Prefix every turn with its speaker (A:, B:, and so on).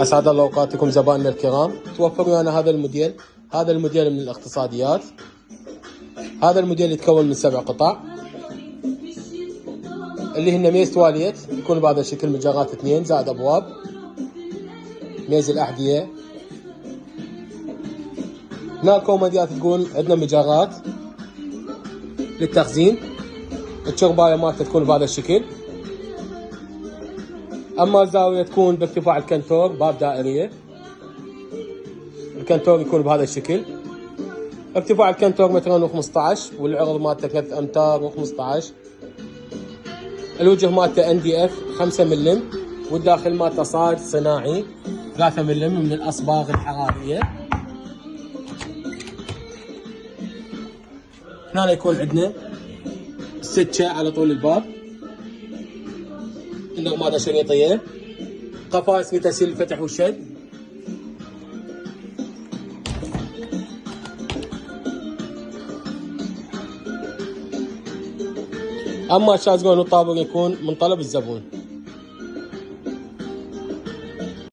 A: أسعد الله أوقاتكم زبائننا الكرام. توفر ويانا هذا الموديل من الاقتصاديات. هذا الموديل يتكون من 7 قطع اللي هن ميز تواليت، يكون بهذا الشكل، مجرات 2 زائد أبواب، ميز الأحذية. هنا الكوموديات تكون عندنا مجرات للتخزين، الشرباية مالته تكون بهذا الشكل. اما الزاوية تكون بارتفاع الكنتور، باب دائرية، الكنتور يكون بهذا الشكل. ارتفاع الكنتور 2.15 متر والعرض مالته 3 امتار و15. الوجه مالته NDF 5 ملم، والداخل مالته صاج صناعي 3 ملم من الاصباغ الحرارية. هنا يكون عندنا السكة على طول الباب، النغمات شريطية، قفاز لتسهيل الفتح والشد. اما الشازقون والطابق يكون من طلب الزبون.